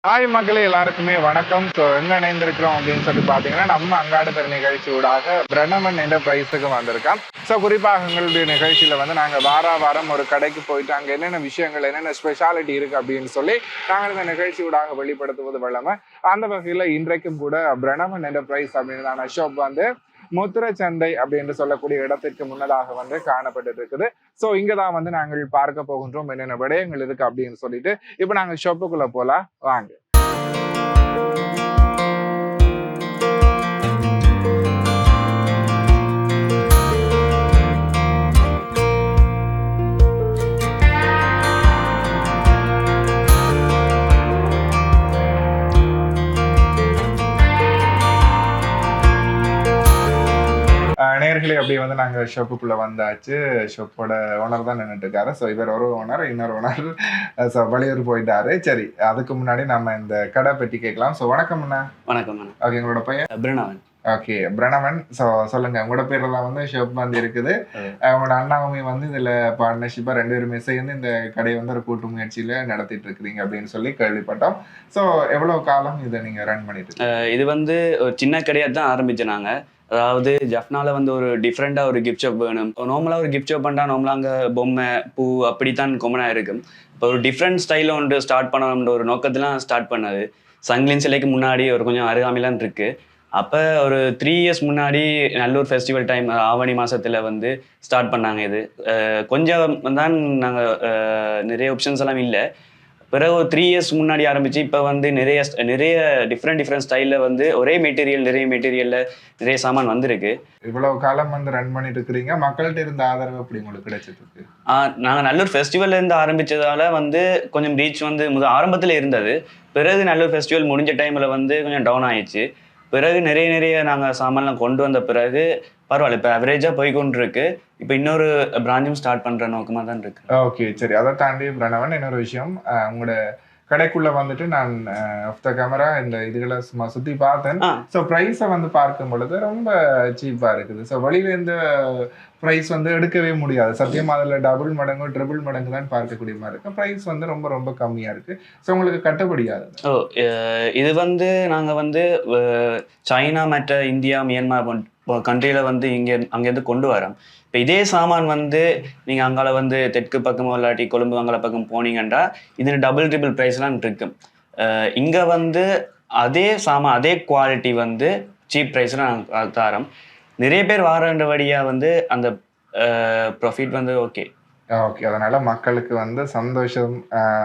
Hi மக்களே, எல்லாருக்குமே வணக்கம். ஸோ எங்க இணைந்திருக்கிறோம் அப்படின்னு சொல்லி பார்த்தீங்கன்னா, நம்ம அங்காடுதல் நிகழ்ச்சியூடாக பிரணவன் என்ற பிரைஸுக்கு வந்திருக்கோம். ஸோ குறிப்பாக எங்களுடைய நிகழ்ச்சியில வந்து நாங்கள் வாரம் ஒரு கடைக்கு போயிட்டு அங்கே என்னென்ன விஷயங்கள் என்னென்ன ஸ்பெஷாலிட்டி இருக்கு அப்படின்னு சொல்லி நாங்கள் இந்த நிகழ்ச்சியூடாக வெளிப்படுத்துவது வல்லமை. அந்த வகையில் இன்றைக்கும் கூட பிரணவன் என்ற பிரைஸ் அப்படின்றதான ஷாப் வந்து முத்திரச்சந்தை அப்படின்னு சொல்லக்கூடிய இடத்திற்கு முன்னதாக வந்து காணப்பட்டு இருக்குது. ஸோ இங்கதான் வந்து நாங்கள் பார்க்க போகின்றோம் என்னென்ன விடயங்கள் இருக்கு அப்படின்னு சொல்லிட்டு. இப்போ நாங்கள் ஷாப்புக்குள்ள போலாம் வாங்க. நேர்களே அப்படியே வந்து நாங்கள் ஷாப்புக்குள்ள வந்தாச்சு. ஷாப்போட ஓனர் தான் நின்றுட்டு இருக்காரு. ஸோ இவர் ஒரு ஓனர், இன்னொரு ஓனர் ஸோ வெளியூர் போயிட்டாரு. சரி, அதுக்கு முன்னாடி நம்ம இந்த கடை பற்றி கேட்கலாம். ஸோ வணக்கம் அண்ணா. வணக்கம் அண்ணா. ஓகே, உங்களோட பையன் பிரணவன். ஓகே பிரணவன். ஸோ சொல்லுங்க, உங்களோட பேர்ல தான் வந்து ஷாப் வந்து இருக்குது. உங்களோட அண்ணாவுமே வந்து இதுல பார்ட்னர்ஷிப்பா 2 பேருமே சேர்ந்து இந்த கடையை வந்து ஒரு கூட்டு முயற்சியில நடத்திட்டு இருக்கிறீங்க அப்படின்னு சொல்லி கேள்விப்பட்டோம். ஸோ எவ்வளவு காலம் இதை நீங்க ரன் பண்ணிட்டு? இது வந்து ஒரு சின்ன கடையாக தான் ஆரம்பிச்சோம் நாங்கள். அதாவது ஜஃப்னால வந்து ஒரு டிஃப்ரெண்டாக ஒரு கிஃப்ட் ஷாப் வேணும். நார்மலாக ஒரு கிஃப்ட் ஷாப் பண்ணால் நார்மலாக அங்கே பொம்மை பூ அப்படித்தான் காமனாக இருக்கும். இப்போ ஒரு டிஃப்ரெண்ட் ஸ்டைலில் ஒன்று ஸ்டார்ட் பண்ணணுன்ற ஒரு நோக்கத்திலாம் ஸ்டார்ட் பண்ணது. சங்கிலின் சிலைக்கு முன்னாடி ஒரு கொஞ்சம் அருகாமைலாம் இருக்கு. அப்போ ஒரு 3 இயர்ஸ் முன்னாடி நல்லூர் ஃபெஸ்டிவல் டைம் ஆவணி மாதத்தில் வந்து ஸ்டார்ட் பண்ணாங்க. இது கொஞ்சம் தான் நாங்கள் நிறைய ஆப்ஷன்ஸ் எல்லாம் இல்லை. பிறகு ஒரு 3 இயர்ஸ் முன்னாடி ஆரம்பிச்சு இப்போ வந்து நிறைய டிஃப்ரெண்ட் ஸ்டைலில் வந்து ஒரே நிறைய மெட்டீரியலில் நிறைய சாமான் வந்திருக்கு. இவ்வளவு காலம் வந்து ரன் பண்ணிட்டு இருக்கிறீங்க, மக்கள்கிட்ட இருந்த ஆதரவு எப்படி உங்களுக்கு கிடைச்சிருக்கு? நாங்கள் நல்லூர் ஃபெஸ்டிவல்ல இருந்து ஆரம்பிச்சதால வந்து கொஞ்சம் ரீச் வந்து ஆரம்பத்தில் இருந்தது. பிறகு நல்லூர் ஃபெஸ்டிவல் முடிஞ்ச டைமில் வந்து கொஞ்சம் டவுன் ஆயிடுச்சு. பிறகு நிறைய நாங்கள் சாமான்லாம் கொண்டு வந்த பிறகு பரவாயில்ல, இப்போ அவரேஜாக போய்கொண்டு இருக்கு. இப்போ இன்னொரு பிரான்ச்சும் ஸ்டார்ட் பண்ணுற நோக்கமாக தான் இருக்கு. ஓகே சரி, அதை தாண்டி பிரணவன் இன்னொரு விஷயம், உங்களோட கடைக்குள்ள வந்துட்டு நான் ஆஃப் த கேமரா இந்த இதுகளை சும்மா சுற்றி பார்த்தேன். ஸோ ப்ரைஸை வந்து பார்க்கும் பொழுது ரொம்ப சீப்பாக இருக்குது. ஸோ வெளியில இந்த ப்ரைஸ் வந்து எடுக்கவே முடியாது. சத்தியமாக அதில் டபுள் மடங்கு ட்ரிபிள் மடங்கு தான் பார்க்கக்கூடிய மாதிரி இருக்கு. ப்ரைஸ் வந்து ரொம்ப ரொம்ப கம்மியாக இருக்கு. ஸோ உங்களுக்கு கட்டுப்படியாது. இது வந்து நாங்கள் வந்து சைனா மற்ற இந்தியா மியான்மார் கண்ட்ரியில் வந்து அங்கேருந்து கொண்டு வரோம். இப்போ இதே சாமான் வந்து நீங்கள் அங்கால வந்து தெற்கு பக்கமோ இல்லாட்டி கொழும்பு அங்கால பக்கம் போனீங்கன்னா இது டபுள் ட்ரிபிள் ப்ரைஸ்லாம் இருக்கும். இங்கே வந்து அதே சாமான் அதே குவாலிட்டி வந்து சீப் ப்ரைஸில் நாங்கள் தரோம். நிறைய பேர் வாரண்டபடியாக வந்து அந்த ப்ராஃபிட் வந்து ஓகே. அதனால மக்களுக்கு வந்து சந்தோஷம்,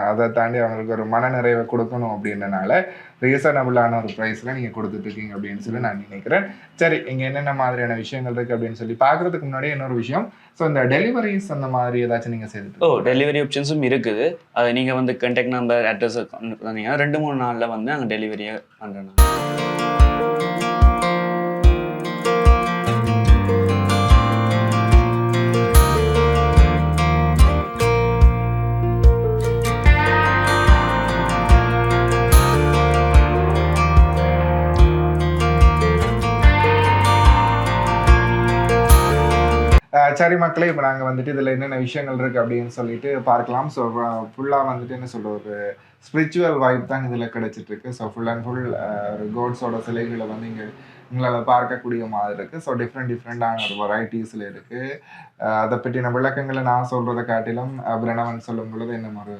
அதை தாண்டி அவங்களுக்கு ஒரு மன நிறைவை கொடுக்கணும் அப்படின்றனால ரீசனபிளான ஒரு ப்ரைஸில் நீங்கள் கொடுத்துட்டு இருக்கீங்க அப்படின்னு சொல்லி நான் நினைக்கிறேன். சரி, இங்கே என்னென்ன மாதிரியான விஷயங்கள் இருக்குது அப்படின்னு சொல்லி பார்க்குறதுக்கு முன்னாடி இன்னொரு விஷயம், ஸோ இந்த டெலிவரிஸ் அந்த மாதிரி ஏதாச்சும் நீங்கள் செய்துட்டு? டெலிவரி ஆப்ஷன்ஸும் இருக்குது. அது நீங்கள் வந்து கான்டாக்ட் நம்பர் அட்ரஸ் தந்தீங்கன்னா 2-3 நாளில் வந்து நாங்கள் டெலிவரியை பண்ணுறோம். சரி மக்களே, இப்போ நாங்கள் வந்துட்டு இதில் என்னென்ன விஷயங்கள் இருக்குது அப்படின்னு சொல்லிட்டு பார்க்கலாம். ஸோ ஃபுல்லாக வந்துட்டு என்ன சொல்கிற ஒரு ஸ்பிரிச்சுவல் வைப் தான் இதில் கிடைச்சிட்ருக்கு. ஸோ ஃபுல் அண்ட் ஃபுல் ஒரு கோட்ஸோட சிலைகளை வந்து இங்கே உங்களால் பார்க்கக்கூடிய மாதிரி இருக்குது. ஸோ டிஃப்ரெண்டான ஒரு வெரைட்டிஸில் இருக்குது. அதை பற்றின விளக்கங்களை நான் சொல்கிறத காட்டிலும் பிரணவன் சொல்லும் பொழுது இன்னும் ஒரு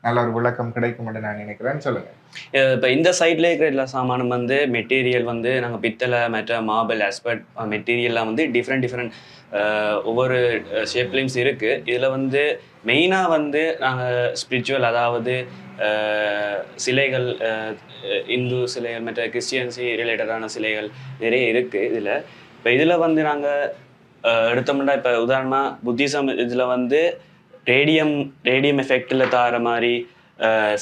நல்ல ஒரு விளக்கம் கிடைக்கும் என்று நான் நினைக்கிறேன். சொல்லுங்கள். இப்போ இந்த சைட்ல இருக்கிற எல்லா சாமானும் வந்து மெட்டீரியல் வந்து நாங்கள் பித்தளை மற்ற மார்பிள் ஆஸ்பெக்ட் மெட்டீரியல்லாம் வந்து டிஃப்ரெண்ட் ஒவ்வொரு ஷேப்லேயும் இருக்குது. இதில் வந்து மெயினாக வந்து நாங்கள் ஸ்பிரிச்சுவல், அதாவது சிலைகள், இந்து சிலைகள் மற்ற கிறிஸ்டியன்சி ரிலேட்டடான சிலைகள் நிறைய இருக்குது இதில். இப்போ இதில் வந்து நாங்கள் எடுத்தோம்னா இப்போ உதாரணமாக புத்திசம் இதில் வந்து ரேடியம் எஃபெக்டில் தார மாதிரி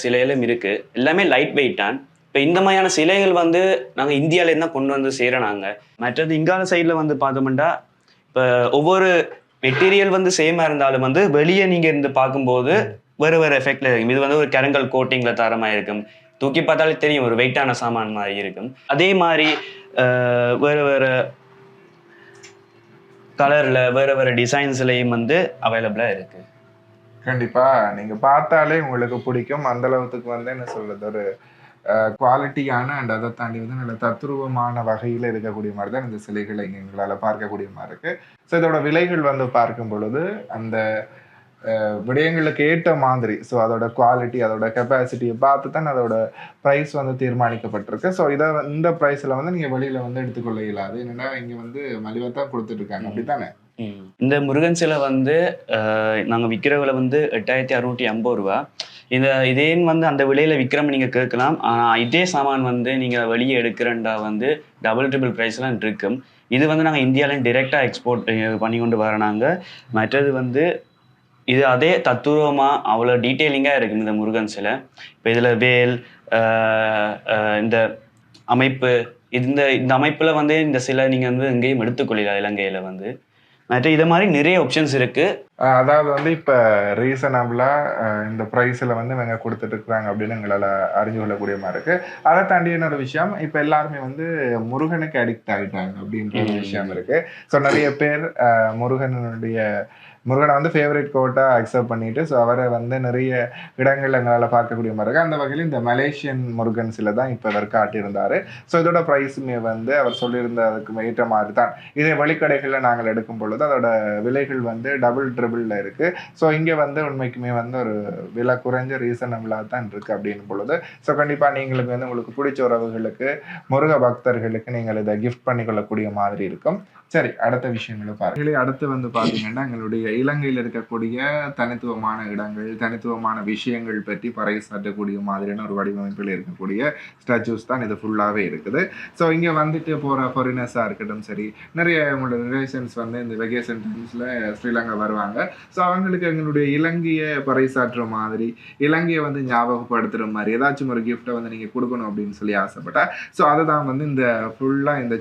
சிலைகளும் இருக்குது. எல்லாமே லைட் வெயிட்டான். இப்போ இந்த மாதிரியான சிலைகள் வந்து நாங்கள் இந்தியாவிலேருந்து தான் கொண்டு வந்து செய்கிறோம். நாங்கள் மற்றது இங்கால சைடில் வந்து பார்த்தோம்னா இப்போ ஒவ்வொரு மெட்டீரியல் வந்து சேமாக இருந்தாலும் வந்து வெளியே நீங்கள் இருந்து பார்க்கும்போது வேறு எஃபெக்டில் இருக்கும். இது வந்து ஒரு கரங்கல் கோட்டிங்கில் தரமாக இருக்கும். தூக்கி பார்த்தாலே தெரியும் ஒரு வெயிட்டான சாமான் மாதிரி இருக்கும். அதே மாதிரி வேறு கலரில் வேறு டிசைன்ஸ்லேயும் வந்து அவைலபிளாக இருக்குது. கண்டிப்பாக நீங்கள் பார்த்தாலே உங்களுக்கு பிடிக்கும். அந்த அளவுக்கு வந்து என்ன சொல்கிறது, ஒரு குவாலிட்டியான அண்ட் அதை தாண்டி வந்து நல்ல தத்ரூபமான வகையில் இருக்கக்கூடிய மாதிரி தான் இந்த சிலைகளை எங்களால் பார்க்கக்கூடிய மாதிரி இருக்குது. ஸோ இதோட விலைகள் வந்து பார்க்கும் பொழுது அந்த விடயங்களுக்கு ஏற்ற மாதிரி, ஸோ அதோட குவாலிட்டி அதோட கெப்பாசிட்டியை பார்த்து தான் அதோட ப்ரைஸ் வந்து தீர்மானிக்கப்பட்டிருக்கு. ஸோ இந்த ப்ரைஸில் வந்து நீங்கள் வெளியில் வந்து எடுத்துக்கொள்ள இயலாது. என்னென்னா இங்கே வந்து மலிவாக தான் கொடுத்துட்ருக்காங்க, அப்படி தானே? இந்த முருகன் சிலை வந்து நாங்கள் விற்கிற விலை வந்து 8650 ரூபா. இதே வந்து அந்த விலையில் விற்கிறோம் நீங்கள் கேட்கலாம். ஆனால் இதே சாமான் வந்து நீங்கள் வெளியே எடுக்கிறண்டா வந்து டபுள் ட்ரிபிள் ப்ரைஸ்லாம் இருக்கும். இது வந்து நாங்கள் இந்தியாவிலேயும் டிரெக்டாக எக்ஸ்போர்ட் பண்ணி கொண்டு வரோனாங்க. மற்றது வந்து இது அதே தத்துவமாக அவ்வளோ டீட்டெயிலிங்காக இருக்குது இந்த முருகன் சிலை. இப்போ இதில் வேல் இந்த அமைப்பு இந்த அமைப்பில் வந்து இந்த சிலை நீங்கள் வந்து எங்கேயும் எடுத்துக்கொள்ளலாம் இலங்கையில் வந்து. மற்ற இதை மாதிரி நிறைய ஆப்ஷன்ஸ் இருக்குது. அதாவது வந்து இப்போ ரீசனபிளாக இந்த ப்ரைஸில் வந்து இவங்க கொடுத்துட்ருக்குறாங்க அப்படின்னு எங்களால் அறிஞ்சு கொள்ளக்கூடிய மாதிரி இருக்குது. அதை தாண்டி இன்னொரு விஷயம், இப்போ எல்லாருமே வந்து முருகனுக்கு அடிக்ட் ஆகிட்டாங்க அப்படின்ற ஒரு விஷயம் இருக்குது. ஸோ நிறைய பேர் முருகனை வந்து ஃபேவரட் கோட்டாக அக்செப்ட் பண்ணிட்டு ஸோ அவரை வந்து நிறைய இடங்கள் எங்களால் பார்க்கக்கூடிய மாதிரி இருக்குது. அந்த வகையில் இந்த மலேசியன் முருகன் சிலை தான் இப்போ அவர் காட்டியிருந்தார். ஸோ இதோட ப்ரைஸுமே வந்து அவர் சொல்லியிருந்த அதுக்கு ஏற்ற மாதிரி தான். இதே வெளிக்கடைகளில் நாங்கள் எடுக்கும் பொழுது அதோட விலைகள் வந்து டபுள் ட்ரிபிளில் இருக்குது. ஸோ இங்கே வந்து உண்மைக்குமே வந்து ஒரு விலை குறைஞ்ச ரீசனபிளாக தான் இருக்குது அப்படின்னு பொழுது ஸோ கண்டிப்பாக நீங்களுக்கு வந்து உங்களுக்கு பிடிச்ச உறவுகளுக்கு முருக பக்தர்களுக்கு நீங்கள் இதை கிஃப்ட் பண்ணிக்கொள்ளக்கூடிய மாதிரி இருக்கும். சரி, அடுத்த விஷயங்களை பாருங்கள். அடுத்து வந்து பார்த்தீங்கன்னா எங்களுடைய இலங்கையில் இருக்கக்கூடிய தனித்துவமான இடங்கள் தனித்துவமான விஷயங்கள் பற்றி பறைசாற்றக்கூடிய மாதிரியான ஒரு வடிவமைப்பில் இருக்கக்கூடிய ஸ்டாச்சூஸ் தான் இது ஃபுல்லாகவே இருக்குது. ஸோ இங்கே வந்துட்டு போகிற ஃபாரினர்ஸாக இருக்கட்டும் சரி, நிறைய உங்களோட ரிலேஷன்ஸ் வந்து இந்த வெகேஷன் டைம்ஸில் ஸ்ரீலங்கா வருவாங்க. ஸோ அவங்களுக்கு எங்களுடைய இலங்கையை பறைசாற்றுற மாதிரி இலங்கையை வந்து ஞாபகப்படுத்துகிற மாதிரி ஏதாச்சும் ஒரு கிஃப்ட்டை வந்து நீங்கள் கொடுக்கணும் அப்படின்னு சொல்லி ஆசைப்பட்டா ஸோ அதை தான் வந்து இந்த ஃபுல்லாக இந்த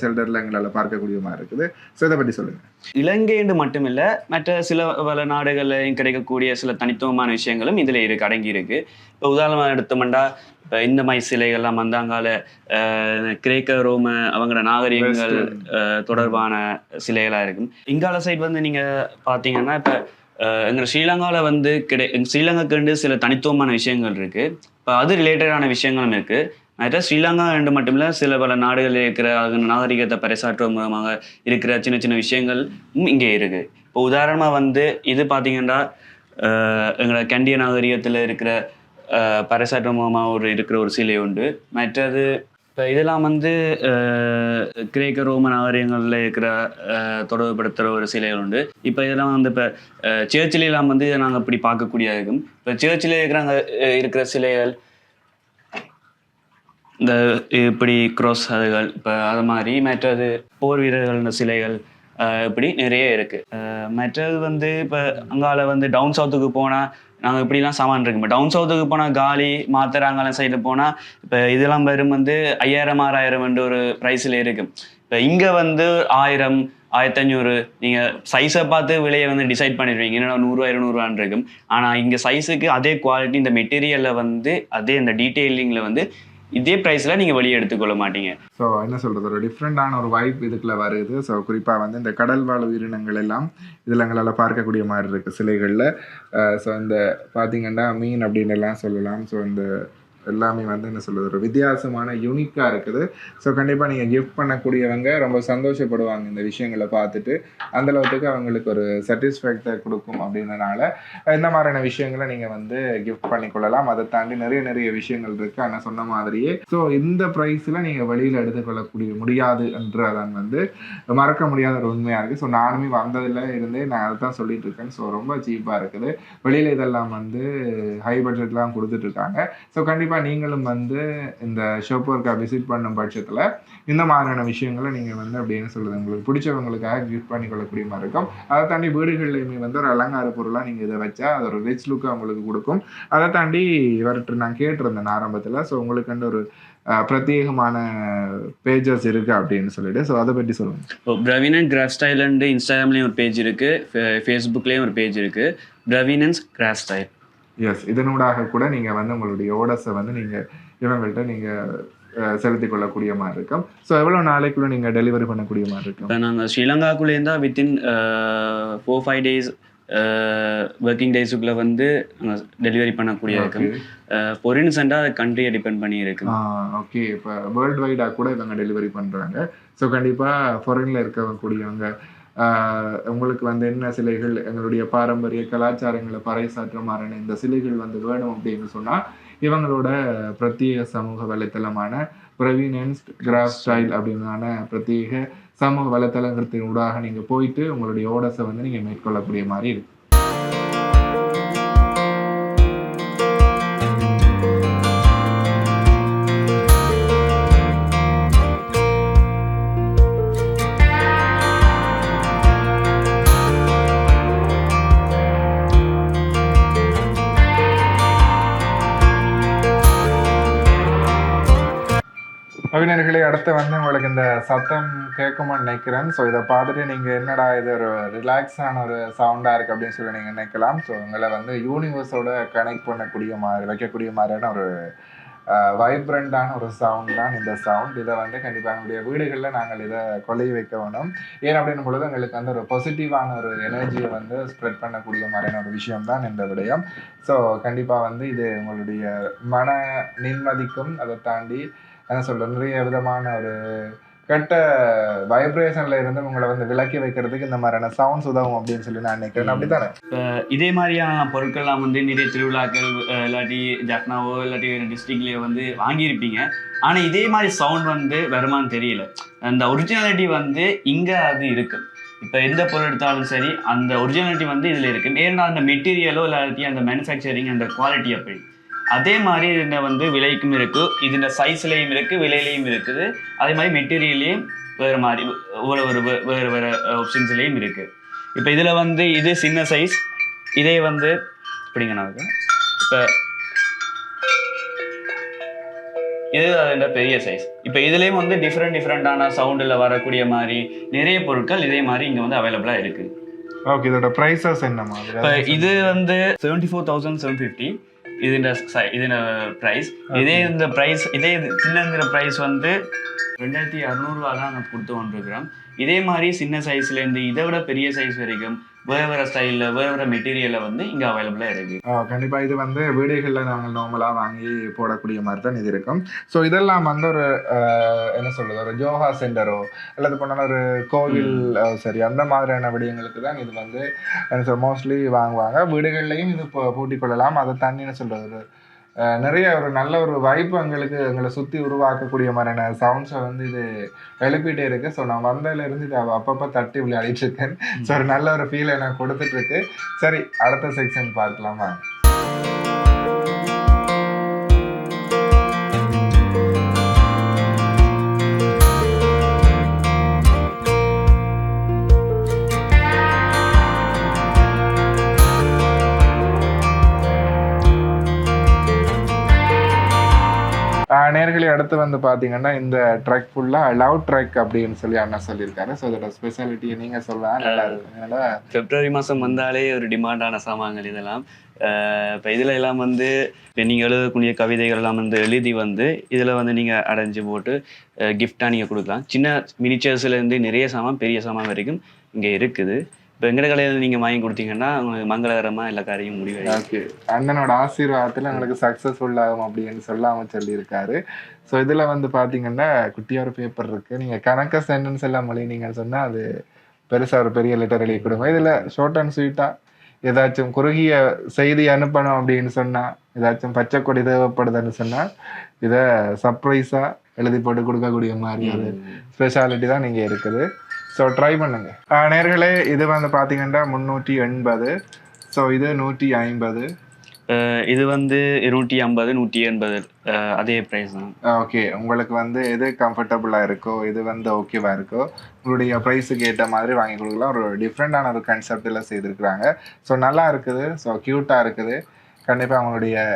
ஷெல்டரில் எங்களால் பார்க்கக்கூடிய மாதிரி இருக்குது. ஸோ இதை பற்றி சொல்லுங்கள். இலங்கை என்று மட்டுமில்லை, மற்ற சில பல நாடுகளில் கிடைக்கக்கூடிய சில தனித்துவமான விஷயங்களும் இதில் அடங்கி இருக்கு. இப்போ உதாரணமாக எடுத்தோம்னா இப்போ இந்த மாதிரி சிலைகள்லாம் வந்து அங்கால கிரேக்க ரோம அவங்களோட நாகரிகங்கள் தொடர்பான சிலைகளாக இருக்கும். இங்கால சைட் வந்து நீங்கள் பார்த்தீங்கன்னா இப்போ எங்கள் ஸ்ரீலங்காவில் வந்து ஸ்ரீலங்காக்கு சில தனித்துவமான விஷயங்கள் இருக்குது. இப்போ அது ரிலேட்டடான விஷயங்களும் இருக்குது. மற்ற ஸ்ரீலங்கா என்று மட்டுமில்லை, சில பல நாடுகளில் இருக்கிற நாகரிகத்தை பறைசாற்றுவதன் மூலமாக இருக்கிற சின்ன சின்ன விஷயங்கள் இங்கே இருக்குது. இப்போ உதாரணமாக வந்து இது பார்த்தீங்கன்னா எங்களோட கண்டிய நாகரிகத்தில் இருக்கிற பறைசாற்று மூலமாக இருக்கிற ஒரு சிலை உண்டு. மற்றது இப்போ இதெல்லாம் வந்து கிரேக்க ரோம நாகரிகங்களில் இருக்கிற தொடர்புபடுத்துகிற ஒரு சிலைகள் உண்டு. இப்போ இதெல்லாம் வந்து இப்போ சேர்ச்சிலாம் வந்து இதை நாங்கள் இப்படி பார்க்கக்கூடியதாக இருக்கும். இப்போ சேர்ச்சில் இருக்கிற சிலைகள் இந்த இப்படி க்ராஸ் அதுகள் இப்போ அது மாதிரி, மற்றது போர் வீரர்கள் சிலைகள் இப்படி நிறைய இருக்குது. மற்றது வந்து இப்போ அங்கால வந்து டவுன் சவுத்துக்கு போனால் நாங்கள் இப்படிலாம் சாமான் இருக்கு. இப்போ டவுன் சவுத்துக்கு போனால் காலி மாத்திராங்காலம் சைடில் போனால் இப்போ இதெல்லாம் வெறும் வந்து 5000 6000 ஒரு ப்ரைஸில் இருக்குது. இப்போ இங்கே வந்து 1000 1500 நீங்கள் சைஸை பார்த்து விலையை வந்து டிசைட் பண்ணிடுவீங்க. என்னன்னா 100 200 இருக்கும். ஆனால் இங்கே சைஸுக்கு அதே குவாலிட்டி இந்த மெட்டீரியலில் வந்து அதே இந்த டீட்டெயிலிங்கில் வந்து இதே ப்ரைஸில் நீங்கள் வெளியே எடுத்துக்கொள்ள மாட்டீங்க. ஸோ என்ன சொல்கிறது, ஒரு டிஃப்ரெண்டான ஒரு வைப் இதுக்குள்ளே வருது. ஸோ குறிப்பாக வந்து இந்த கடல் வாழ் உயிரினங்கள் எல்லாம் இதில் எங்களால் பார்க்கக்கூடிய மாதிரி இருக்குது சிலைகளில். ஸோ இந்த பார்த்திங்கன்னா மீன் அப்படின்னு எல்லாம் சொல்லலாம். ஸோ இந்த எல்லாமே வந்து என்ன சொல்கிறது, ஒரு வித்தியாசமான யூனிக்காக இருக்குது. ஸோ கண்டிப்பாக நீங்கள் கிஃப்ட் பண்ணக்கூடியவங்க ரொம்ப சந்தோஷப்படுவாங்க இந்த விஷயங்களை பார்த்துட்டு. அந்தளவுக்கு அவங்களுக்கு ஒரு சாட்டிஸ்ஃபேக்டை கொடுக்கும் அப்படின்றனால இந்த மாதிரியான விஷயங்களை நீங்கள் வந்து கிஃப்ட் பண்ணிக்கொள்ளலாம். அதை தாண்டி நிறைய விஷயங்கள் இருக்குது. ஆனால் சொன்ன மாதிரியே ஸோ இந்த ப்ரைஸில் நீங்கள் வெளியில் எடுத்துக்கொள்ளக்கூடிய முடியாது என்றதான் வந்து மறக்க முடியாத ஒரு உண்மையாக இருக்குது. ஸோ நானுமே வந்ததில் இருந்தே நான் அதை தான் சொல்லிட்டு இருக்கேன். ஸோ ரொம்ப சீப்பாக இருக்குது. வெளியில் இதெல்லாம் வந்து ஹை பட்ஜெட்லாம் கொடுத்துட்ருக்காங்க. ஸோ கண்டிப்பாக நீங்களும் வந்து இந்த ஷோப்போர்க்கை விசிட் பண்ணும் பட்சத்தில் இந்த மாதிரியான விஷயங்களை நீங்கள் வந்து அப்படி என்ன சொல்கிறது, உங்களுக்கு பிடிச்சவங்களுக்காக கிஃப்ட் பண்ணிக்கொள்ளக்கூடிய மாதிரி இருக்கும். அதை தாண்டி வீடுகள்லையுமே வந்து ஒரு அலங்கார பொருளாக நீங்கள் இதை வச்சா அது ஒரு ரிச் லுக்கு அவங்களுக்கு கொடுக்கும். அதை தாண்டி இவர்கிட்ட நான் கேட்டிருந்தேன் ஆரம்பத்தில். ஸோ உங்களுக்கு ஒரு பிரத்யேகமான பேஜஸ் இருக்குது அப்படின்னு சொல்லிட்டு, ஸோ அதை பற்றி சொல்லுங்கள். இப்போ பிரவீனன் கிராஃப்ட் ஸ்டைல் இன்ஸ்டாகிராம்லேயும் ஒரு பேஜ் இருக்குது, ஃபேஸ்புக்லேயும் ஒரு பேஜ் இருக்குது, பிரவீனன்ஸ் கிராஃப்ட் ஸ்டைல். எஸ், இதனூடாக கூட நீங்கள் வந்து உங்களுடைய ஓர்டர்ஸை வந்து நீங்கள் இவங்கள்ட்ட நீங்கள் செலுத்திக் கொள்ளக்கூடிய மாதிரி இருக்கும். ஸோ எவ்வளோ நாளைக்குள்ளே நீங்கள் டெலிவரி பண்ணக்கூடிய மாதிரி இருக்கும்? இப்போ நாங்கள் ஸ்ரீலங்காக்குள்ளேருந்தா வித்தின் 4-5 days ஒர்க்கிங் டேஸுக்குள்ளே வந்து டெலிவரி பண்ணக்கூடிய இருக்கும். பொரின்ஸ் அண்டாக கண்ட்ரியை டிபெண்ட் பண்ணி இருக்கு. ஓகே, இப்போ வேர்ல்டு வைடாக கூட இவங்க டெலிவரி பண்ணுறாங்க. ஸோ கண்டிப்பாக ஃபாரினில் இருக்கக்கூடியவங்க உங்களுக்கு வந்து என்ன சிலைகள் எங்களுடைய பாரம்பரிய கலாச்சாரங்களை பறைசாற்ற மாதிரியான இந்த சிலைகள் வந்து வேணும் அப்படின்னு சொன்னால் இவங்களோட பிரத்யேக சமூக வலைத்தளமான பிரவீனன்ஸ் கிராஃப்ட் ஸ்டைல் அப்படின்னான பிரத்யேக சமூக வலைத்தளத்தின் ஊடாக நீங்கள் போயிட்டு உங்களுடைய ஆர்டர்ஸை வந்து நீங்கள் மேற்கொள்ளக்கூடிய மாதிரி இருக்கு. அவினர்களே, அடுத்து வந்து உங்களுக்கு இந்த சத்தம் கேட்குமான்னு நினைக்கிறேன். ஸோ இதை பார்த்துட்டு நீங்கள் என்னடா இது ஒரு ரிலாக்ஸான ஒரு சவுண்டாக இருக்குது அப்படின்னு சொல்லி நீங்கள் நினைக்கலாம். ஸோ உங்களை வந்து யூனிவர்ஸோட கனெக்ட் பண்ணக்கூடிய மாதிரி வைக்கக்கூடிய மாதிரியான ஒரு வைப்ரண்டான ஒரு சவுண்ட் தான் இந்த சவுண்ட். இதை வந்து கண்டிப்பாக எங்களுடைய வீடுகளில் நாங்கள் இதை கொலை வைக்க வேணும். ஏன் அப்படின்னும் பொழுது எங்களுக்கு வந்து ஒரு பாசிட்டிவான ஒரு எனர்ஜியை வந்து ஸ்ப்ரெட் பண்ணக்கூடிய மாதிரியான ஒரு விஷயம் தான் இந்த விடயம். ஸோ கண்டிப்பாக வந்து இது உங்களுடைய மன நிம்மதிக்கும் அதை தாண்டி என்ன சொல்ற நிறைய விதமான ஒரு கெட்ட வைப்ரேஷன்ல இருந்து உங்களை வந்து விலக்கி வைக்கிறதுக்கு இந்த மாதிரியான சவுண்ட்ஸ் உதவும் அப்படின்னு சொல்லி நான் நினைக்கிறேன். அப்படித்தானே? இதே மாதிரியான பொருட்கள்லாம் வந்து நிறைய திருவிழாக்கள் இல்லாட்டி ஜப்னாவோ இல்லாட்டி டிஸ்ட்ரிக்ட்லேயோ வந்து வாங்கியிருப்பீங்க. ஆனால் இதே மாதிரி சவுண்ட் வந்து வருமானு தெரியல. அந்த ஒரிஜினாலிட்டி வந்து இங்கே அது இருக்கு. இப்போ எந்த பொருள் எடுத்தாலும் சரி அந்த ஒரிஜினாலிட்டி வந்து இதில் இருக்கு. ஏன்னா அந்த மெட்டீரியலோ இல்லாட்டி அந்த மேனுஃபேக்சரிங் அந்த குவாலிட்டி அப்படி அதே மாதிரி இதில் வந்து விலைக்கும் இருக்குது, இதில் சைஸ்லேயும் இருக்குது, விலையிலையும் இருக்குது. அதே மாதிரி மெட்டீரியல்லையும் வேறு மாதிரி வேறு வேறு ஆப்ஷன்ஸ்லேயும் இருக்குது. இப்போ இதில் வந்து இது சின்ன சைஸ், இதே வந்து இப்படிங்கண்ணா இப்போ இது அதோட பெரிய சைஸ். இப்போ இதுலேயும் வந்து டிஃப்ரெண்டான சவுண்டில் வரக்கூடிய மாதிரி நிறைய பொருட்கள் இதே மாதிரி இங்கே வந்து அவைலபிளாக இருக்குது. ஓகே, இதோட ப்ரைஸஸ் என்ன மாதிரி? இப்போ இது வந்து 74,750 ഇതിന്റെ ப்ரைஸ். இந்த ப்ரைஸ் இதே சின்ன ப்ரைஸ் வந்து 2600 தான் நாங்கள் கொடுத்து கொண்டிருக்கிறோம். இதே மாதிரி சின்ன சைஸ்லேருந்து இதை விட பெரிய சைஸ் வரைக்கும் வேறு ஸ்டைலில் வேறு மெட்டீரியலில் வந்து இங்கே அவைலபிளாக இருக்குது. கண்டிப்பாக இது வந்து வீடுகளில் நாங்கள் நார்மலாக வாங்கி போடக்கூடிய மாதிரி தான் இது இருக்கும். ஸோ இதெல்லாம் வந்து ஒரு என்ன சொல்கிறது, ஒரு யோகா சென்டரோ அல்லது பண்ணாலும் ஒரு கோவில் சரி அந்த மாதிரியான விடயங்களுக்கு தான் இது வந்து மோஸ்ட்லி வாங்குவாங்க. வீடுகள்லையும் இது பூட்டிக் கொள்ளலாம். அதை தாண்டி என்ன சொல்கிறது, நிறைய ஒரு நல்ல ஒரு வைப்பு எங்களை சுற்றி உருவாக்கக்கூடிய மாதிரியான சவுண்ட்ஸை வந்து இது எழுப்பிட்டே இருக்கு. ஸோ நான் வந்ததுலேருந்து இதை அப்பப்போ தட்டி விளையாடிட்டு இருக்கேன். ஸோ ஒரு நல்ல ஒரு ஃபீல் எனக்கு கொடுத்துட்டு இருக்கு. சரி, அடுத்த செக்ஷன் பார்க்கலாமா? நேர்களே, அடுத்து வந்து பார்த்தீங்கன்னா இந்த ட்ரக் ஃபுல்லாக லவ் ட்ரக் அப்படின்னு சொல்லி அண்ணா சொல்லியிருக்காரு. ஸோ அதோட ஸ்பெஷாலிட்டியை நீங்கள் சொல்லலாம், நல்லா இருக்கும். பிப்ரவரி மாதம் வந்தாலே ஒரு டிமாண்டான சாமான்கள் இதெல்லாம். இப்போ இதில் எல்லாம் வந்து நீங்கள் எழுதக்கூடிய கவிதைகள் எல்லாம் வந்து எழுதி வந்து இதில் வந்து நீங்கள் அடைஞ்சு போட்டு கிஃப்டாக நீங்கள் கொடுக்கலாம். சின்ன மினிச்சர்ஸ்லேருந்து நிறைய சாமான் பெரிய சாமான் வரைக்கும் இங்கே இருக்குது. இப்போ எங்கட கடையில் நீங்கள் வாங்கி கொடுத்தீங்கன்னா உங்களுக்கு மங்களகரமாக எல்லா காரியம் முடிவு. ஓகே, அண்ணனோட ஆசீர்வாதத்தில் உங்களுக்கு சக்ஸஸ்ஃபுல் ஆகும் அப்படின்னு சொல்லாமல் சொல்லியிருக்காரு. ஸோ இதில் வந்து பார்த்தீங்கன்னா குட்டியாக ஒரு பேப்பர் இருக்குது. நீங்கள் கணக்க சென்டென்ஸ் எல்லாம் மொழி நீங்கள் சொன்னால் அது பெருசாக ஒரு பெரிய லெட்டர் எழுதி கொடுங்க. இதில் ஷார்ட் அண்ட் ஸ்வீட்டாக ஏதாச்சும் குறுகிய செய்தி அனுப்பணும் அப்படின்னு சொன்னால், ஏதாச்சும் பச்சை கொடி தேவைப்படுதுன்னு சொன்னால் இதை சர்ப்ரைஸாக எழுதி போட்டு கொடுக்கக்கூடிய மாதிரி ஒரு ஸ்பெஷாலிட்டி தான் நீங்கள் இருக்குது. ஸோ ட்ரை பண்ணுங்க நேர்களே. இது வந்து பார்த்தீங்கன்னா 380. ஸோ இது 150. இது வந்து 250 180 அதே ப்ரைஸ் தான். ஓகே, உங்களுக்கு வந்து எது கம்ஃபர்டபுளாக இருக்கோ, இது வந்து ஓகேவா இருக்கோ உங்களுடைய ப்ரைஸுக்கு ஏற்ற மாதிரி வாங்கி கொடுக்கலாம். ஒரு டிஃப்ரெண்டான ஒரு கான்செப்டில் செய்திருக்கிறாங்க. ஸோ நல்லா இருக்குது, ஸோ க்யூட்டாக இருக்குது. கண்டிப்பாக அவங்களுடைய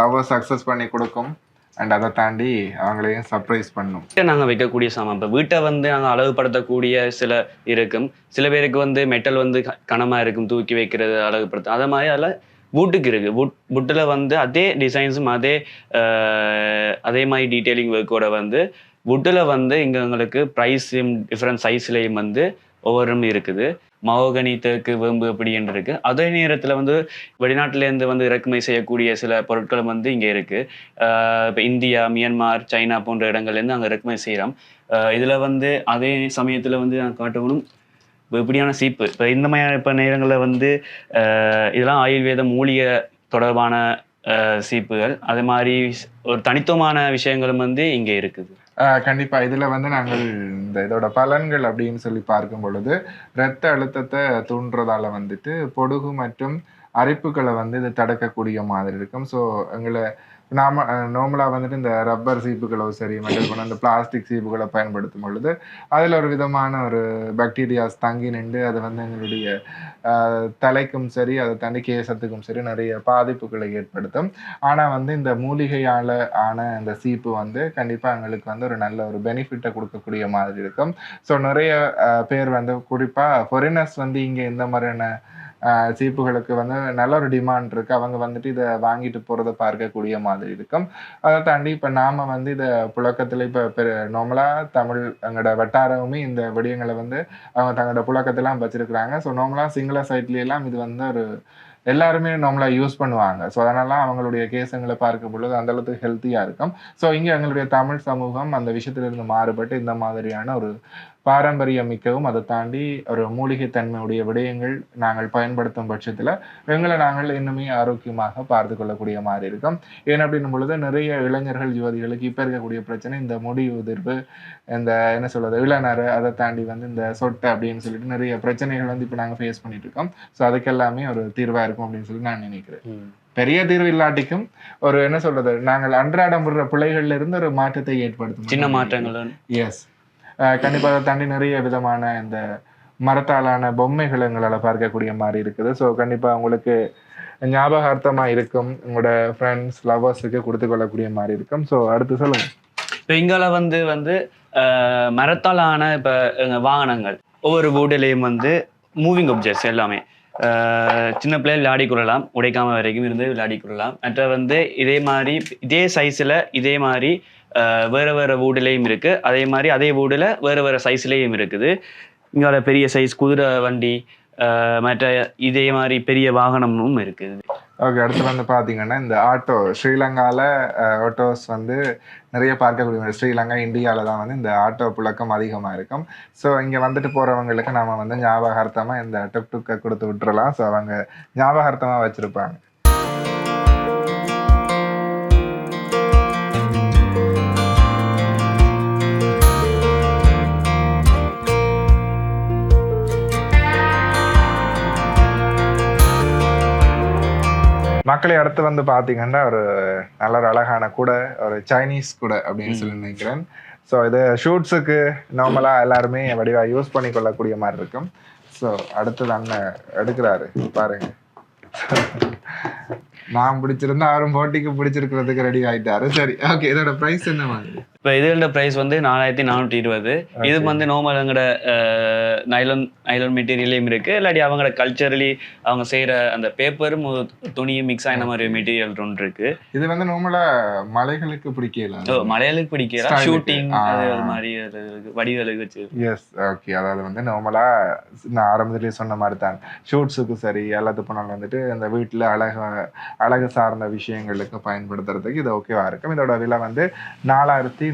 லவ்வை சக்ஸஸ் பண்ணி கொடுக்கும். அண்ட் அதை தாண்டி அவங்களையும் சர்ப்ரைஸ் பண்ணும். நாங்கள் வைக்கக்கூடிய சாமான் இப்போ வீட்டை வந்து நாங்கள் அழகுபடுத்தக்கூடிய சில இருக்கும். சில பேருக்கு வந்து மெட்டல் வந்து கனமாக இருக்கும், தூக்கி வைக்கிறது அழகுபடுத்தும். அதை மாதிரி அதில் வுட்டுக்கு இருக்குது. வுட்டில் வந்து அதே டிசைன்ஸும் அதே மாதிரி டீட்டெயிலிங் ஒர்க்கோட வந்து வுட்டில் வந்து இங்கே எங்களுக்கு ப்ரைஸும் டிஃப்ரெண்ட் சைஸ்லேயும் வந்து ஒவ்வொரும் இருக்குது. மஹோகனி, தேக்கு, வேம்பு அப்படின்னு இருக்கு. அதே நேரத்தில் வந்து வெளிநாட்டிலேருந்து வந்து இறக்குமதி செய்யக்கூடிய சில பொருட்களும் வந்து இங்கே இருக்கு. இப்போ இந்தியா, மியான்மார், சைனா போன்ற இடங்கள்லேருந்து அங்கே இறக்குமதி செய்கிறோம். இதில் வந்து அதே சமயத்தில் வந்து நான் காட்டணும் இப்படியான சீப்பு. இப்போ இந்த மாதிரி இப்போ நேரங்களில் வந்து இதெல்லாம் ஆயுர்வேத மூலிகை தொடர்பான சீப்புகள். அது மாதிரி ஒரு தனித்துவமான விஷயங்களும் வந்து இங்கே இருக்குது. கண்டிப்பா இதுல வந்து நாங்கள் இந்த இதோட பலன்கள் அப்படின்னு சொல்லி பார்க்கும் பொழுது இரத்த அழுத்தத்தை தூண்டுறதால வந்துட்டு பொடுகு மற்றும் அரிப்புகளை வந்து இது தடுக்கக்கூடிய மாதிரி இருக்கும். ஸோ எங்களை நாம நார்மலாக வந்துட்டு இந்த ரப்பர் சீப்புகளோ சரி மற்றும் அந்த பிளாஸ்டிக் சீப்புகளை பயன்படுத்தும் பொழுது அதில் ஒரு விதமான ஒரு பாக்டீரியாஸ் தங்கி நின்று அது வந்து எங்களுடைய தலைக்கும் சரி அதை தாண்டி கேசத்துக்கும் சரி நிறைய பாதிப்புகளை ஏற்படுத்தும். ஆனால் வந்து இந்த மூலிகையால் ஆன இந்த சீப்பு வந்து கண்டிப்பாக எங்களுக்கு வந்து ஒரு நல்ல ஒரு பெனிஃபிட்டை கொடுக்கக்கூடிய மாதிரி இருக்கும். ஸோ நிறைய பேர் வந்து குறிப்பாக ஃபாரினர்ஸ் வந்து இங்கே இந்த மாதிரியான சீப்புகளுக்கு வந்து நல்ல ஒரு டிமாண்ட் இருக்கு. அவங்க வந்துட்டு இதை வாங்கிட்டு போறதை பார்க்கக்கூடிய மாதிரி இருக்கும். அதை தாண்டி இப்போ நாம வந்து இதை புழக்கத்தில் இப்போ நார்மலாக தமிழ் எங்களோட வட்டாரமுமே இந்த விடயங்களை வந்து அவங்க தங்களோட புழக்கத்தெல்லாம் வச்சிருக்கிறாங்க. ஸோ நார்மலாக சிங்கள சைட்லாம் இது வந்து ஒரு எல்லாருமே நார்மலாக யூஸ் பண்ணுவாங்க. ஸோ அதனால அவங்களுடைய கேசங்களை பார்க்கும் பொழுது அந்த அளவுக்கு ஹெல்த்தியாக இருக்கும். ஸோ இங்கே எங்களுடைய தமிழ் சமூகம் அந்த விஷயத்திலிருந்து மாறுபட்டு இந்த மாதிரியான ஒரு பாரம்பரியம் மிக்கவும் அதை தாண்டி ஒரு மூலிகை தன்மையுடைய விடயங்கள் நாங்கள் பயன்படுத்தும் பட்சத்தில் எங்களை நாங்கள் இன்னுமே ஆரோக்கியமாக பார்த்து கொள்ளக்கூடிய மாதிரி இருக்கும். ஏன் அப்படின்னும் பொழுது நிறைய இளைஞர்கள் யுவதிகளுக்கு இப்போ இருக்கக்கூடிய பிரச்சனை இந்த முடி உதிர்வு, இந்த என்ன சொல்றது இளநரை, அதை தாண்டி வந்து இந்த சொட்டை அப்படின்னு சொல்லிட்டு நிறைய பிரச்சனைகள் வந்து இப்போ நாங்கள் ஃபேஸ் பண்ணிட்டு இருக்கோம். ஸோ அதுக்கெல்லாமே ஒரு தீர்வாக இருக்கும் அப்படின்னு சொல்லி நான் நினைக்கிறேன். பெரிய தீர்வு இல்லாட்டிக்கும் ஒரு என்ன சொல்றது நாங்கள் அன்றாடம் விடுற பிள்ளைகள்ல இருந்து ஒரு மாற்றத்தை ஏற்படுத்தும், சின்ன மாற்றங்கள். எஸ், கண்டிப்பாக அதை தாண்டி நிறைய விதமான இந்த மரத்தாலான பொம்மைகள் எங்களால் பார்க்கக்கூடிய மாதிரி இருக்குது. ஸோ கண்டிப்பாக உங்களுக்கு ஞாபகார்த்தமாக இருக்கும், உங்களோட ஃப்ரெண்ட்ஸ் லவர்ஸுக்கு கொடுத்து கொள்ளக்கூடிய மாதிரி இருக்கும். ஸோ அடுத்து சொல்லுங்க. இப்போ இங்கால வந்து வந்து மரத்தாலான இப்போ வாகனங்கள் ஒவ்வொரு வீடுலேயும் வந்து மூவிங் ஆப்ஜெக்ட்ஸ் எல்லாமே சின்ன பிள்ளைகள் விளையாடி கொள்ளலாம், உடைக்காம வரைக்கும் இருந்து விளையாடி கொள்ளலாம். மற்ற வந்து இதே மாதிரி இதே சைஸில் இதே மாதிரி வேறு வேறு வீடுலேயும் இருக்குது. அதே மாதிரி அதே வீடில் வேறு வேறு சைஸ்லேயும் இருக்குது. இங்கே பெரிய சைஸ் குதிரை வண்டி, மற்ற இதே மாதிரி பெரிய வாகனமும் இருக்குது. ஓகே, அடுத்து வந்து பார்த்தீங்கன்னா இந்த ஆட்டோ ஸ்ரீலங்காவில் ஆட்டோஸ் வந்து நிறைய பார்க்கக்கூடிய, ஸ்ரீலங்கா இந்தியாவில் தான் வந்து இந்த ஆட்டோ புழக்கம் அதிகமாக இருக்கும். ஸோ இங்கே வந்துட்டு போகிறவங்களுக்கு நம்ம வந்து ஞாபகார்த்தமாக இந்த டுக் டுக்கை கொடுத்து விட்டுறலாம். ஸோ அவங்க ஞாபகார்த்தமாக வச்சுருப்பாங்க. மக்களை அடுத்து வந்து பார்த்தீங்கன்னா ஒரு நல்ல ஒரு அழகான கூட, ஒரு சைனீஸ் கூட அப்படின்னு சொல்லி நினைக்கிறேன். ஸோ இது ஷூட்ஸுக்கு நார்மலாக எல்லாருமே வடிவாக யூஸ் பண்ணி கொள்ளக்கூடிய மாதிரி இருக்கும். ஸோ அடுத்தது அண்ணன் எடுக்கிறாரு பாருங்க. நான் பிடிச்சிருந்தா அவரும் போட்டிக்கு பிடிச்சிருக்கிறதுக்கு ரெடி ஆகிட்டாரு. சரி, ஓகே, இதோட ப்ரைஸ் என்ன மாதிரி? இப்போ இதோட ப்ரைஸ் வந்து 4420. இது வந்து நார்மல் எங்களோட நைலன் மெட்டீரியலையும் இருக்குது, இல்லாட்டி அவங்களோட கல்ச்சரலி அவங்க செய்கிற அந்த பேப்பரும் துணியும் மிக்ஸ் ஆகின மாதிரி மெட்டீரியல் ஒன்று இருக்குது. இது வந்து நார்மலாக மலைகளுக்கு பிடிக்கல, மலையாளுக்கு பிடிக்கல, ஷூட்டிங் அது மாதிரி வடிவலுக்கு வச்சு. Yes, okay. அதாவது வந்து நார்மலாக நான் ஆரம்பத்திலேயே சொன்ன மாதிரி தான் ஷூட்ஸுக்கு சரி எல்லாத்து போனாலும் வந்துட்டு இந்த வீட்டில் அழகு சார்ந்த விஷயங்களுக்கு பயன்படுத்துறதுக்கு இது ஓகேவா இருக்கும். இதோட விலை வந்து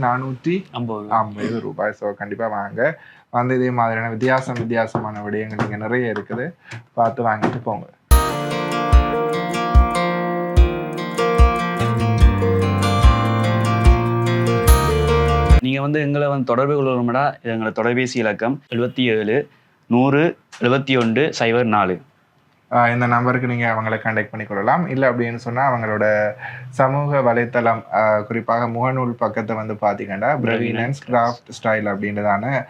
4450 ரூபாய். ஸோ கண்டிப்பாக வாங்க, வந்து இதே மாதிரியான வித்தியாசமான விடயங்கள் இங்கே நிறைய இருக்குது, பார்த்து வாங்கிட்டு போங்க. நீங்கள் வந்து எங்களை வந்து தொடர்பு கொள்ளணும்னா எங்களோட தொலைபேசி இலக்கம் 77 100 71 04. இந்த நம்பருக்கு நீங்கள் அவங்களை கான்டாக்ட் பண்ணி கொள்ளலாம். இல்லை அப்படின்னு சொன்னால் அவங்களோட சமூக வலைத்தளம், குறிப்பாக முகநூல் பக்கத்தை வந்து பார்த்தீங்கன்னா பிரவீனன்ஸ் கிராஃப்ட் ஸ்டைல் அப்படின்றதான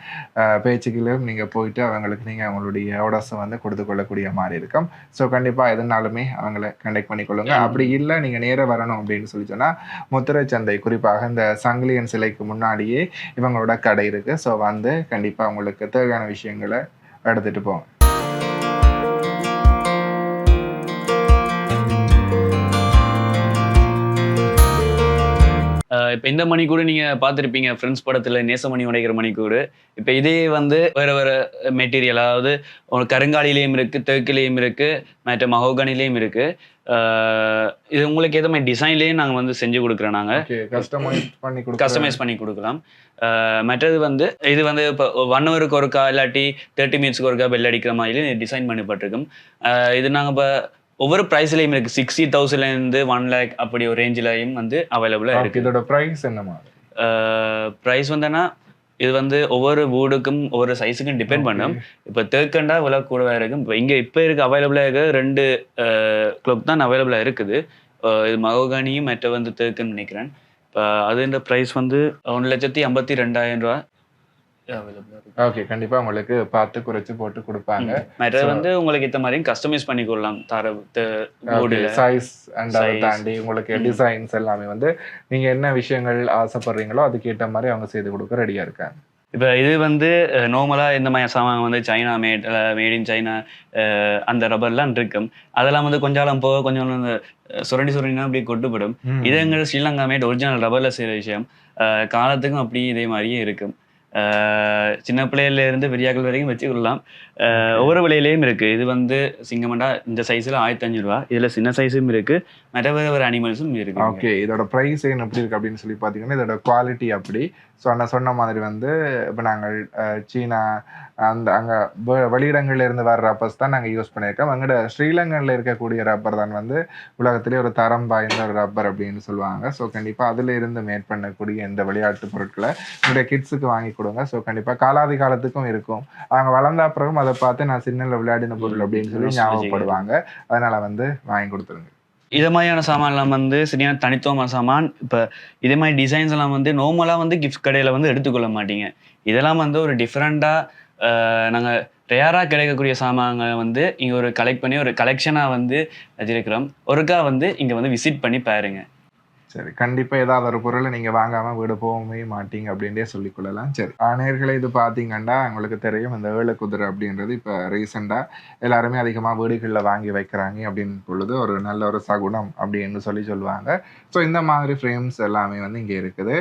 பேச்சுக்களும் நீங்கள் போயிட்டு அவங்களுக்கு நீங்கள் அவங்களுடைய ஆர்டர்ஸை வந்து கொடுத்து கொள்ளக்கூடிய மாதிரி இருக்கும். ஸோ கண்டிப்பாக எதுனாலுமே அவங்கள கான்டாக்ட் பண்ணிக்கொள்ளுங்க. அப்படி இல்லை நீங்கள் நேராக வரணும் அப்படின்னு சொல்லி சொன்னால் முத்திரை சந்தை, குறிப்பாக இந்த சங்கிலியன் சிலைக்கு முன்னாடியே இவங்களோட கடை இருக்குது. ஸோ வந்து கண்டிப்பாக உங்களுக்கு தேவையான விஷயங்களை எடுத்துகிட்டு போங்க. இப்போ இந்த மணிக்கூடு நீங்கள் பார்த்துருப்பீங்க ஃப்ரெண்ட்ஸ் படத்தில் நேசமணி உடைக்கிற மணிக்கூடு. இப்போ இதே வந்து வேறு வேறு மெட்டீரியல், அதாவது ஒரு கருங்காலிலையும் இருக்குது, தேக்கிலையும் இருக்குது, மற்ற மஹோகனிலையும் இருக்குது. இது உங்களுக்கு ஏற்ற மாதிரி டிசைன்லேயும் நாங்கள் வந்து செஞ்சு கொடுக்குறோம். நாங்கள் கஸ்டமைஸ் பண்ணி கொடுக்கலாம். மற்றது வந்து இது வந்து இப்போ 1 ஹவருக்கு ஒருக்கா இல்லாட்டி 30 மினிட்ஸ்க்கு ஒருக்கா பெல் அடிக்கிற மாதிரி டிசைன் பண்ணப்பட்டிருக்கும். இது நாங்கள் இப்போ ஒவ்வொரு ப்ரைஸ்லையும் இருக்குது. 60,000லேருந்து 1 lakh அப்படி ஒரு ரேஞ்சிலையும் வந்து அவைலபிளாக இருக்குது. இதோட ப்ரைஸ் என்ன மாதிரி? ப்ரைஸ் வந்துன்னா இது வந்து ஒவ்வொரு வீடுக்கும் ஒவ்வொரு சைஸுக்கும் டிபெண்ட் பண்ணும். இப்போ தேக்கண்டா விலை கூடவா இருக்கும். இப்போ இங்கே இப்போ அவைலபிளாக இருக்க 2 கிளாக் தான் அவைலபிளாக இருக்குது. இது மகோகானியும் மற்ற வந்து தேக்குன்னு நினைக்கிறேன். இப்போ அதுன்ற ப்ரைஸ் வந்து 1,52,000 ரூபா அவைலபிளாக இருக்குது. ஓகே, கண்டிப்பாக உங்களுக்கு பார்த்து குறைச்சி போட்டு கொடுப்பாங்க. மற்ற வந்து உங்களுக்கு ஏற்ற மாதிரியும் கஸ்டமைஸ் பண்ணி கொள்ளலாம். சைஸ் அண்ட் அதை தாண்டி உங்களுக்கு டிசைன்ஸ் எல்லாமே வந்து நீங்கள் என்ன விஷயங்கள் ஆசைப்படுறீங்களோ அதுக்கேற்ற மாதிரி அவங்க செய்து கொடுக்க ரெடியாக இருக்காங்க. இப்போ இது வந்து நார்மலாக இந்த மாதிரி சாமான் வந்து சைனா மேட் இன் சைனா அந்த ரப்பர்லாம் இருக்கும். அதெல்லாம் வந்து கொஞ்சம் போக கொஞ்சம் சுரண்டினா அப்படியே கொட்டுப்படும். இது எங்கள் ஸ்ரீலங்கா மேட் ஒரிஜினல் ரப்பரில் செய்கிற விஷயம். காலத்துக்கும் அப்படியே இதே மாதிரியே இருக்கும். சின்ன பிள்ளையிலேருந்து பெரியாக்கள் வரைக்கும் வச்சுக்கொள்ளலாம். ஒவ்வொரு விலையிலையும் இருக்குது. இது வந்து சிங்கமண்டா இந்த சைஸில் 1,500 ரூபா. இதில் சின்ன சைஸும் இருக்குது, மற்ற வேறு அனிமல்ஸும் இருக்குது. ஓகே, இதோட ப்ரைஸ் எப்படி இருக்குது அப்படின்னு சொல்லி பார்த்தீங்கன்னா இதோட குவாலிட்டி அப்படி. ஸோ நான் சொன்ன மாதிரி வந்து இப்போ நாங்கள் சீனா அங்கே வெளியிடங்கள்ல இருந்து வர ரப்பர்ஸ் தான் நாங்கள் யூஸ் பண்ணியிருக்கோம். எங்களோட ஸ்ரீலங்கனில் இருக்கக்கூடிய ரப்பர் தான் வந்து உலகத்திலே ஒரு தரம் வாய்ந்த ஒரு ரப்பர் அப்படின்னு சொல்லுவாங்க. ஸோ கண்டிப்பாக அதில் இருந்து மேட் பண்ணக்கூடிய இந்த விளையாட்டு பொருட்களை என்னுடைய கிட்ஸுக்கு வாங்கி கொடுங்க. ஸோ கண்டிப்பாக காலாதி காலத்துக்கும் இருக்கும். அவங்க வளர்ந்த அப்புறம் அதை பார்த்து நான் சின்னல விளையாடின பொருள் அப்படின்னு சொல்லி ஞாபகப்படுவாங்க. அதனால் வந்து வாங்கி கொடுத்துருங்க. இதே மாதிரியான சாமான்லாம் வந்து சரியான தனித்துவமான சாமான். இப்போ இதே மாதிரி டிசைன்ஸ் எல்லாம் வந்து நார்மலாக வந்து கிஃப்ட் கடையில் வந்து எடுத்துக்கொள்ள மாட்டீங்க. இதெல்லாம் வந்து ஒரு டிஃப்ரெண்ட்டாக நாங்கள் ரேராக கிடைக்கக்கூடிய சாமான்களை வந்து இங்கே ஒரு கலெக்ட் பண்ணி ஒரு கலெக்ஷனாக வந்து வச்சிருக்கிறோம். ஒருக்கா வந்து இங்கே வந்து விசிட் பண்ணி பாருங்க. சரி, கண்டிப்பாக ஏதாவது ஒரு பொருளை நீங்கள் வாங்காமல் வீடு போகவே மாட்டீங்க அப்படின்றே சொல்லிக்கொள்ளலாம். சரி, நேயர்களே, இது பார்த்தீங்கன்னா உங்களுக்கு தெரியும் இந்த ஏழு குதிரை அப்படின்றது இப்போ ரீசெண்டாக எல்லாருமே அதிகமாக வீடுகளில் வாங்கி வைக்கிறாங்க அப்படின்னு பொழுது ஒரு நல்ல ஒரு சகுனம் அப்படின்னு சொல்லுவாங்க. ஸோ இந்த மாதிரி ஃப்ரேம்ஸ் எல்லாமே வந்து இங்கே இருக்குது.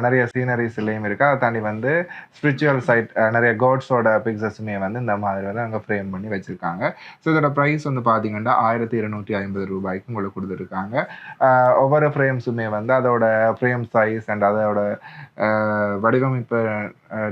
நிறைய சீனரிஸ்லேயும் இருக்குது. அதை தாண்டி வந்து ஸ்பிரிச்சுவல் சைட் நிறைய கோட்ஸோட பிக்சர்ஸுமே வந்து இந்த மாதிரி வந்து அங்கே ஃப்ரேம் பண்ணி வச்சுருக்காங்க. ஸோ இதோட ப்ரைஸ் வந்து பார்த்தீங்கன்னா 1,250 ரூபாய்க்கு உங்களுக்கு கொடுத்துருக்காங்க. ஒவ்வொரு ஃப்ரேம்ஸுமே வந்து அதோட ஃப்ரேம் சைஸ் அண்ட் அதோட வடிவமைப்பு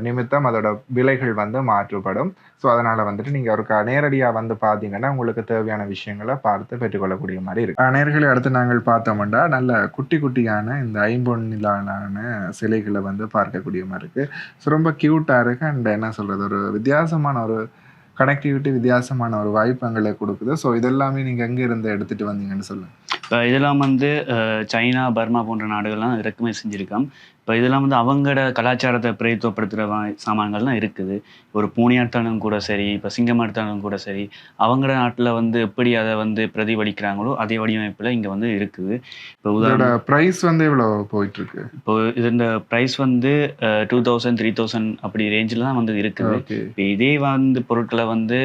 நிமித்தம் அதோட விலைகள் வந்து மாற்றுப்படும். ஸோ அதனால் வந்துட்டு நீங்கள் ஒரு நேரடியாக வந்து பார்த்தீங்கன்னா உங்களுக்கு தேவையான விஷயங்களை பார்த்து பெற்றுக்கொள்ளக்கூடிய மாதிரி இருக்குது. நேர்களை அடுத்து நாங்கள் பார்த்தோம்னா நல்ல குட்டியான இந்த ஐம்பொன்னிலான சிலைகளை வந்து பார்க்கக்கூடிய மாதிரி இருக்குது. ஸோ ரொம்ப க்யூட்டாக இருக்குது. அண்ட் என்ன சொல்கிறது, ஒரு வித்தியாசமான ஒரு கனெக்டிவிட்டி, வித்தியாசமான ஒரு வாய்ப்புகளை கொடுக்குது. ஸோ இதெல்லாமே நீங்கள் எங்கே இருந்து எடுத்துகிட்டு வந்தீங்கன்னு சொல்லுங்கள். இப்போ இதெல்லாம் வந்து சைனா, பர்மா போன்ற நாடுகள்லாம் இறக்குமதி செஞ்சுருக்கோம். இப்போ இதெல்லாம் வந்து அவங்களோட கலாச்சாரத்தை பிரதித்துவப்படுத்துகிற சாமான்கள்லாம் இருக்குது. ஒரு பூனை எடுத்தாலும் கூட சரி, இப்போ சிங்கம் எடுத்தாலும் கூட சரி, அவங்களோட நாட்டில் வந்து எப்படி அதை வந்து பிரதிபலிக்கிறாங்களோ அதே வடிவமைப்பில் இங்கே வந்து இருக்குது. இப்போ உதாரணம் ப்ரைஸ் வந்து எவ்வளோ போயிட்டுருக்கு? இப்போ இந்த ப்ரைஸ் வந்து 2,000, 3,000 அப்படி ரேஞ்சில் தான் வந்து இருக்குது. இப்போ இதே வந்து பொருட்களை வந்து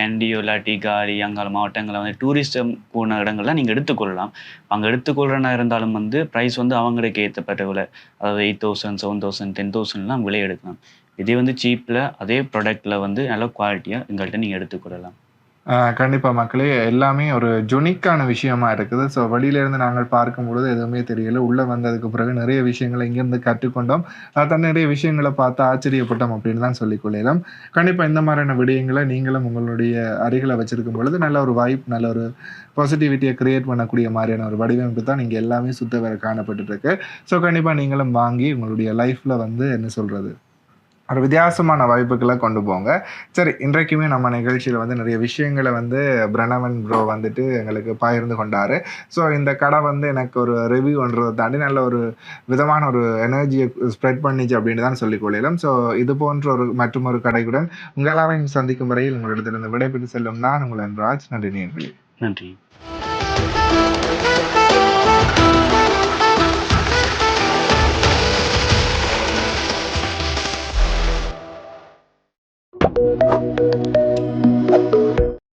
கேண்டியோ இல்லாட்டி காலி அங்கால மாவட்டங்களை வந்து டூரிஸ்ட் போன இடங்கள்லாம் நீங்கள் எடுத்துக்கொள்ளலாம். அங்கே எடுத்துக்கொள்றனா இருந்தாலும் வந்து ப்ரைஸ் வந்து அவங்களுக்கு ஏற்றப்பட்ட விலை, அதாவது 8,000, 7,000, 10,000லாம் விலை எடுக்கலாம். இதே வந்து சீப்பில் அதே ப்ராடக்டில் வந்து நல்ல குவாலிட்டியாக எங்கள்கிட்ட நீங்கள் எடுத்துக்கொள்ளலாம். கண்டிப்பாக மக்களே, எல்லாமே ஒரு ஜுனிக்கான விஷயமா இருக்குது. ஸோ வெளியிலேருந்து நாங்கள் பார்க்கும்பொழுது எதுவுமே தெரியல. உள்ளே வந்ததுக்கு பிறகு நிறைய விஷயங்களை இங்கேருந்து கற்றுக்கொண்டோம். தான் நிறைய விஷயங்களை பார்த்து ஆச்சரியப்பட்டோம் அப்படின்னு தான் சொல்லிக்கொள்ளலாம். கண்டிப்பாக இந்த மாதிரியான விடயங்களை நீங்களும் உங்களுடைய அருகில் வச்சிருக்கும் பொழுது நல்ல ஒரு வைப், நல்ல ஒரு பாசிட்டிவிட்டியை கிரியேட் பண்ணக்கூடிய மாதிரியான ஒரு வடிவமைப்பு தான் நீங்கள் எல்லாமே சுத்த வேறு காணப்பட்டுருக்கு. ஸோ கண்டிப்பாக நீங்களும் வாங்கி உங்களுடைய லைஃப்பில் வந்து என்ன சொல்கிறது, ஒரு வித்தியாசமான வாய்ப்புகளை கொண்டு போங்க. சரி, இன்றைக்குமே நம்ம நிகழ்ச்சியில் வந்து நிறைய விஷயங்களை வந்து பிரணவன் ப்ரோ வந்துட்டு எங்களுக்கு பகிர்ந்து கொண்டார். ஸோ இந்த கடை வந்து எனக்கு ஒரு ரிவ்யூன்றதை தாண்டி நல்ல ஒரு விதமான ஒரு எனர்ஜியை ஸ்ப்ரெட் பண்ணிச்சு அப்படின்னு தான் சொல்லிக்கொள்ளலாம். ஸோ இது போன்ற ஒரு மற்றும் ஒரு கடையுடன் உங்களால் சந்திக்கும் வரையில் உங்களிடத்திலிருந்து விடைபெற்று செல்லும் நான் உங்கள் ராஜ். நன்றி. நன்றி.